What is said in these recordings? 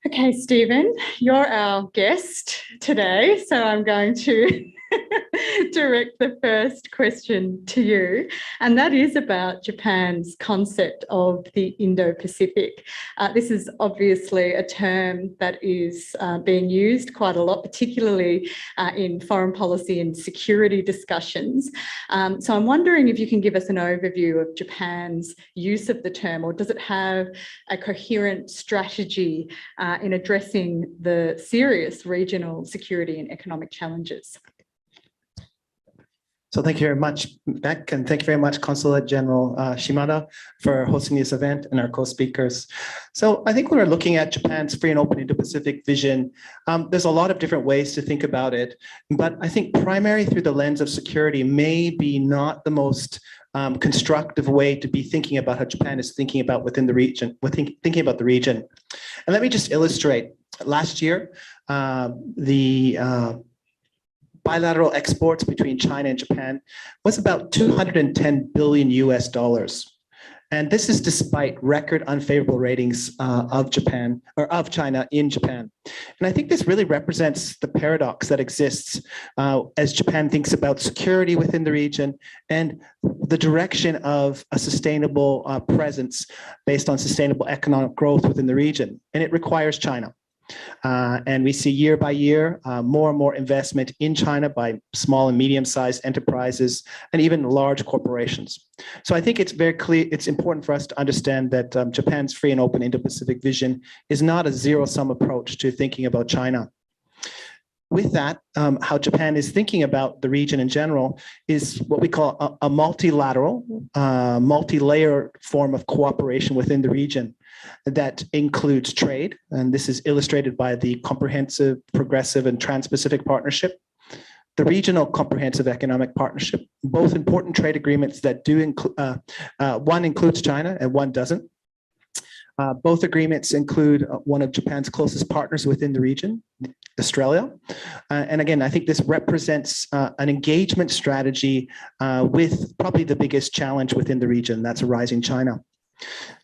Okay, Stephen, you're our guest today, so I'm going to direct the first question to you, and that is about Japan's concept of the Indo-Pacific. This is obviously a term that is being used quite a lot, particularly in foreign policy and security discussions. So I'm wondering if you can give us an overview of Japan's use of the term, or does it have a coherent strategy in addressing the serious regional security and economic challenges? So thank you very much, Beck, and thank you very much, Consulate General Shimada, for hosting this event and our co-speakers. So I think when we're looking at Japan's free and open Indo-Pacific vision, there's a lot of different ways to think about it, but I think primary through the lens of security may be not the most constructive way to be thinking about how Japan is thinking about within the region, thinking about the region. And let me just illustrate. Last year, the bilateral exports between China and Japan was about 210 billion US dollars. And this is despite record unfavorable ratings of China in Japan. And I think this really represents the paradox that exists as Japan thinks about security within the region and the direction of a sustainable presence based on sustainable economic growth within the region. And it requires China. And we see year by year more and more investment in China by small and medium-sized enterprises and even large corporations. So I think it's very clear, it's important for us to understand that Japan's free and open Indo-Pacific vision is not a zero-sum approach to thinking about China. With that, how Japan is thinking about the region in general is what we call a multilateral, multi-layer form of cooperation within the region that includes trade, and this is illustrated by the Comprehensive, Progressive, and Trans-Pacific Partnership, the Regional Comprehensive Economic Partnership, both important trade agreements that do include, one includes China and one doesn't. Both agreements include one of Japan's closest partners within the region, Australia. And again, I think this represents an engagement strategy with probably the biggest challenge within the region, that's a rising China.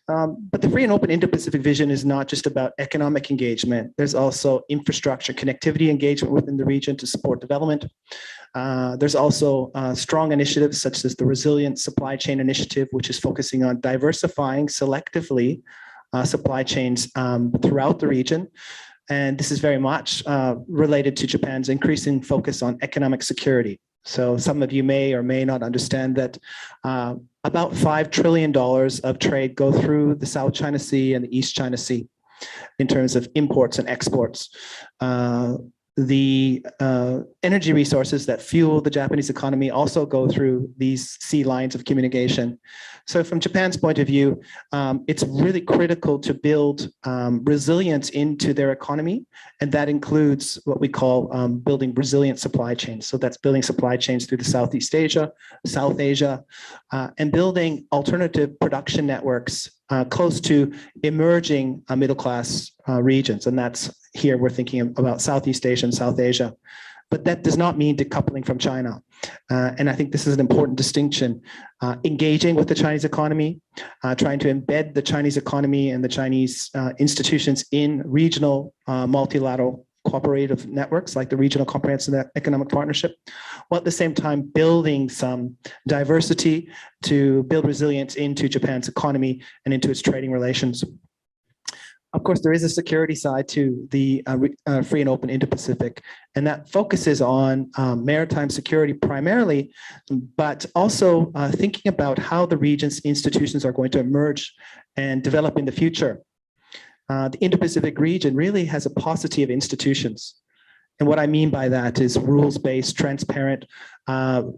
But the free and open Indo-Pacific vision is not just about economic engagement. There's also infrastructure connectivity engagement within the region to support development. There's also strong initiatives such as the Resilient Supply Chain Initiative, which is focusing on diversifying selectively supply chains throughout the region. And this is very much related to Japan's increasing focus on economic security. So some of you may or may not understand that about $5 trillion of trade go through the South China Sea and the East China Sea in terms of imports and exports. The energy resources that fuel the Japanese economy also go through these sea lines of communication. So from Japan's point of view, it's really critical to build resilience into their economy, and that includes what we call building resilient supply chains. So that's building supply chains through the Southeast Asia, South Asia, and building alternative production networks close to emerging middle-class regions, and that's here we're thinking about Southeast Asia and South Asia. But that does not mean decoupling from China. And I think this is an important distinction. Engaging with the Chinese economy, trying to embed the Chinese economy and the Chinese institutions in regional multilateral cooperative networks like the Regional Comprehensive Economic Partnership, while at the same time building some diversity to build resilience into Japan's economy and into its trading relations. Of course, there is a security side to the free and open Indo-Pacific, and that focuses on maritime security primarily, but also thinking about how the region's institutions are going to emerge and develop in the future. The Indo-Pacific region really has a paucity of institutions. And what I mean by that is rules-based, transparent,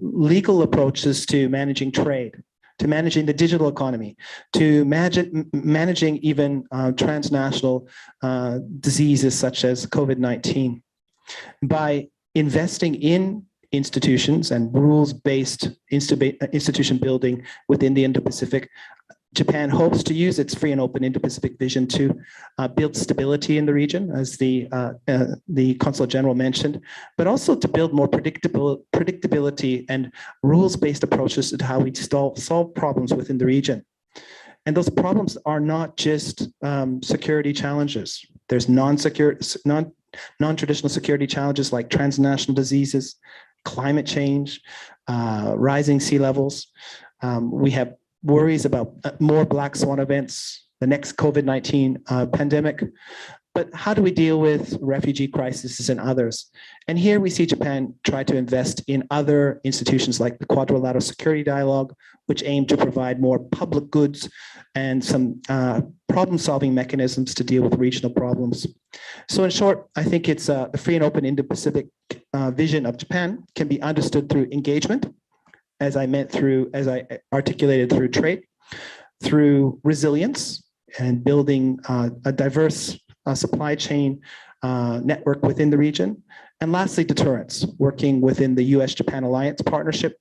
legal approaches to managing trade, to managing the digital economy, to managing even transnational diseases such as COVID-19. By investing in institutions and rules-based institution building within the Indo-Pacific, Japan hopes to use its free and open Indo-Pacific vision to build stability in the region, as the Consul General mentioned, but also to build more predictability and rules-based approaches to how we solve problems within the region. And those problems are not just security challenges. There's non-traditional security challenges like transnational diseases, climate change, rising sea levels. We have worries about more black swan events, the next COVID-19 pandemic. But how do we deal with refugee crises and others? And here we see Japan try to invest in other institutions like the Quadrilateral Security Dialogue, which aim to provide more public goods and some problem-solving mechanisms to deal with regional problems. So in short, I think it's the free and open Indo-Pacific vision of Japan can be understood through engagement, as I articulated through trade, through resilience and building a diverse supply chain network within the region. And lastly, deterrence, working within the US-Japan Alliance Partnership,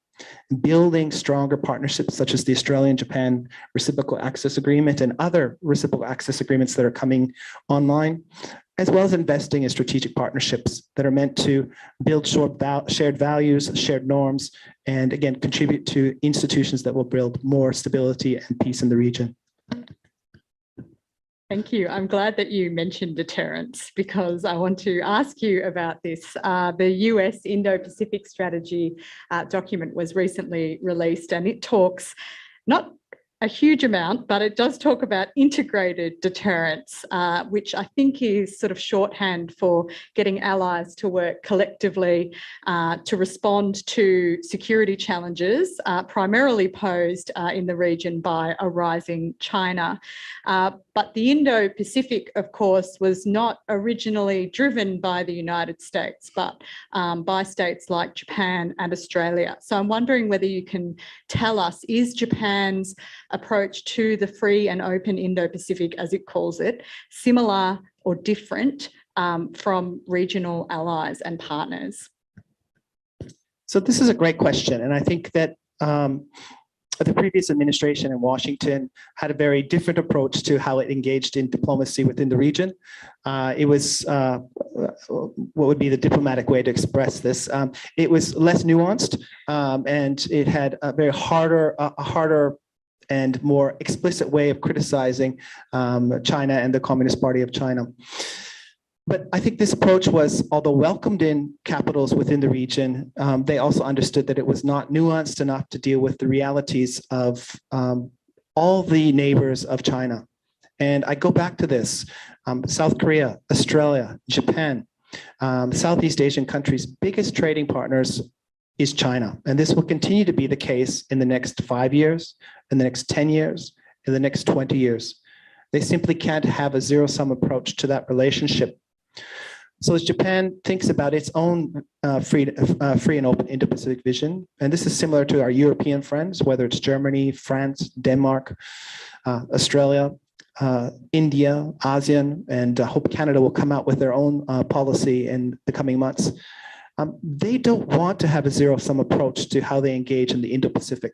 building stronger partnerships such as the Australian-Japan Reciprocal Access Agreement and other reciprocal access agreements that are coming online, as well as investing in strategic partnerships that are meant to build shared values, shared norms, and again, contribute to institutions that will build more stability and peace in the region. Thank you. I'm glad that you mentioned deterrence because I want to ask you about this. The US Indo-Pacific strategy document was recently released, and it talks not a huge amount, but it does talk about integrated deterrence, which I think is sort of shorthand for getting allies to work collectively to respond to security challenges primarily posed in the region by a rising China. But the Indo-Pacific, of course, was not originally driven by the United States, but by states like Japan and Australia. So I'm wondering whether you can tell us, is Japan's approach to the free and open Indo-Pacific, as it calls it, similar or different from regional allies and partners? So this is a great question. And I think that the previous administration in Washington had a very different approach to how it engaged in diplomacy within the region. It was what would be the diplomatic way to express this. It was less nuanced, and it had a very harder and more explicit way of criticizing China and the Communist Party of China. But I think this approach was, although welcomed in capitals within the region, they also understood that it was not nuanced enough to deal with the realities of all the neighbors of China. And I go back to this, South Korea, Australia, Japan, Southeast Asian countries' biggest trading partners is China. And this will continue to be the case in the next 5 years, in the next 10 years, in the next 20 years. They simply can't have a zero-sum approach to that relationship. So as Japan thinks about its own free and open Indo-Pacific vision, and this is similar to our European friends, whether it's Germany, France, Denmark, Australia, India, ASEAN, and I hope Canada will come out with their own policy in the coming months. They don't want to have a zero-sum approach to how they engage in the Indo-Pacific.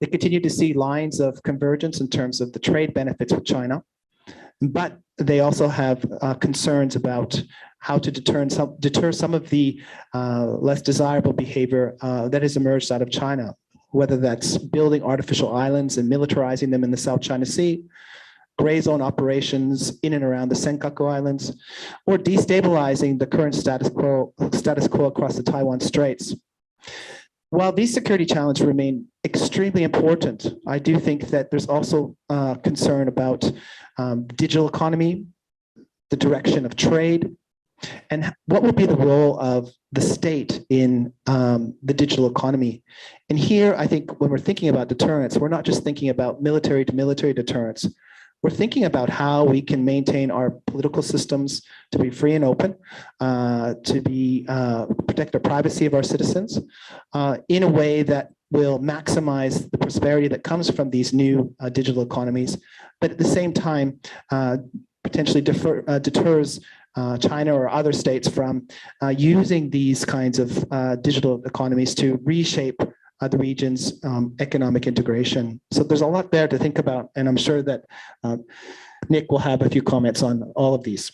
They continue to see lines of convergence in terms of the trade benefits with China, but they also have concerns about how to deter some of the less desirable behavior that has emerged out of China, whether that's building artificial islands and militarizing them in the South China Sea, gray zone operations in and around the Senkaku Islands, or destabilizing the current status quo across the Taiwan Straits. While these security challenges remain extremely important, I do think that there's also concern about digital economy, the direction of trade, and what will be the role of the state in the digital economy. And here, I think when we're thinking about deterrence, we're not just thinking about military to military deterrence. We're thinking about how we can maintain our political systems to be free and open, to be protect the privacy of our citizens in a way that will maximize the prosperity that comes from these new digital economies, but at the same time potentially deters China or other states from using these kinds of digital economies to reshape the region's economic integration. So there's a lot there to think about, and I'm sure that Nick will have a few comments on all of these.